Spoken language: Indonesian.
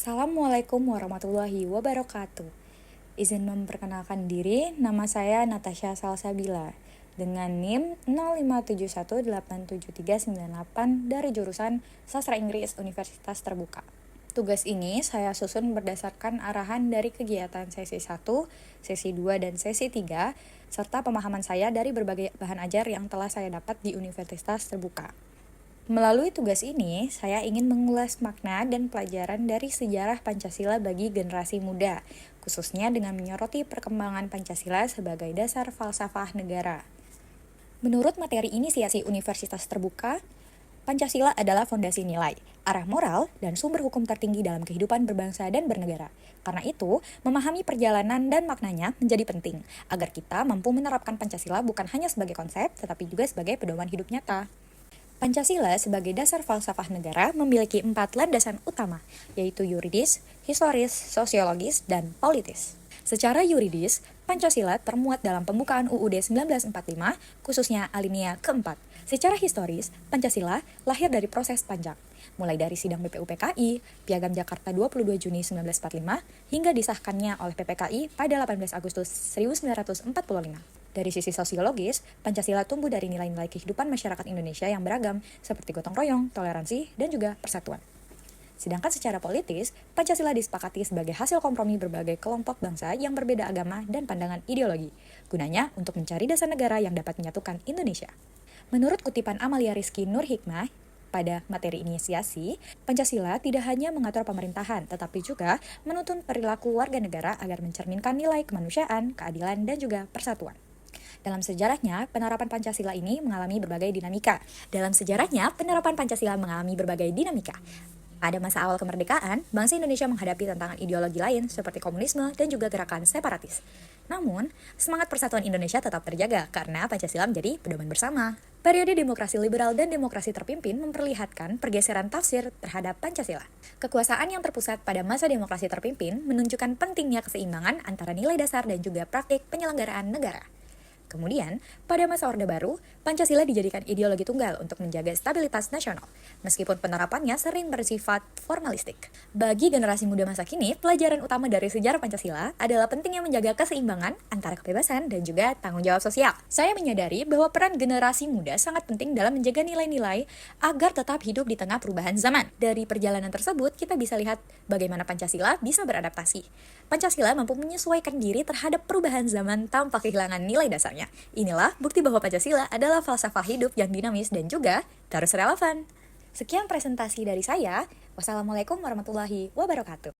Assalamualaikum warahmatullahi wabarakatuh. Izin memperkenalkan diri, nama saya Natasha Salsabila dengan NIM 0571879398 dari jurusan Sastra Inggris Universitas Terbuka. Tugas ini saya susun berdasarkan arahan dari kegiatan sesi 1, sesi 2, dan sesi 3, serta pemahaman saya dari berbagai bahan ajar yang telah saya dapat di Universitas Terbuka. Melalui tugas ini, saya ingin mengulas makna dan pelajaran dari sejarah Pancasila bagi generasi muda, khususnya dengan menyoroti perkembangan Pancasila sebagai dasar falsafah negara. Menurut materi inisiasi Universitas Terbuka, Pancasila adalah fondasi nilai, arah moral, dan sumber hukum tertinggi dalam kehidupan berbangsa dan bernegara. Karena itu, memahami perjalanan dan maknanya menjadi penting, agar kita mampu menerapkan Pancasila bukan hanya sebagai konsep, tetapi juga sebagai pedoman hidup nyata. Pancasila sebagai dasar falsafah negara memiliki 4 landasan utama, yaitu yuridis, historis, sosiologis, dan politis. Secara yuridis, Pancasila termuat dalam pembukaan UUD 1945, khususnya alinea keempat. Secara historis, Pancasila lahir dari proses panjang, mulai dari sidang BPUPKI, Piagam Jakarta 22 Juni 1945, hingga disahkannya oleh PPKI pada 18 Agustus 1945. Dari sisi sosiologis, Pancasila tumbuh dari nilai-nilai kehidupan masyarakat Indonesia yang beragam, seperti gotong royong, toleransi, dan juga persatuan. Sedangkan secara politis, Pancasila disepakati sebagai hasil kompromi berbagai kelompok bangsa yang berbeda agama dan pandangan ideologi, gunanya untuk mencari dasar negara yang dapat menyatukan Indonesia. Menurut kutipan Amalia Rizky Nur Hikmah, pada materi inisiasi, Pancasila tidak hanya mengatur pemerintahan, tetapi juga menuntun perilaku warga negara agar mencerminkan nilai kemanusiaan, keadilan, dan juga persatuan. Dalam sejarahnya, penerapan Pancasila ini mengalami berbagai dinamika. Pada masa awal kemerdekaan, bangsa Indonesia menghadapi tantangan ideologi lain seperti komunisme dan juga gerakan separatis. Namun, semangat persatuan Indonesia tetap terjaga karena Pancasila menjadi pedoman bersama. Periode demokrasi liberal dan demokrasi terpimpin memperlihatkan pergeseran tafsir terhadap Pancasila. Kekuasaan yang terpusat pada masa demokrasi terpimpin menunjukkan pentingnya keseimbangan antara nilai dasar dan juga praktik penyelenggaraan negara. Kemudian, pada masa Orde Baru, Pancasila dijadikan ideologi tunggal untuk menjaga stabilitas nasional, meskipun penerapannya sering bersifat formalistik. Bagi generasi muda masa kini, pelajaran utama dari sejarah Pancasila adalah pentingnya menjaga keseimbangan antara kebebasan dan juga tanggung jawab sosial. Saya menyadari bahwa peran generasi muda sangat penting dalam menjaga nilai-nilai agar tetap hidup di tengah perubahan zaman. Dari perjalanan tersebut, kita bisa lihat bagaimana Pancasila bisa beradaptasi. Pancasila mampu menyesuaikan diri terhadap perubahan zaman tanpa kehilangan nilai dasarnya. Inilah bukti bahwa Pancasila adalah falsafah hidup yang dinamis dan juga terus relevan. Sekian presentasi dari saya. Wassalamualaikum warahmatullahi wabarakatuh.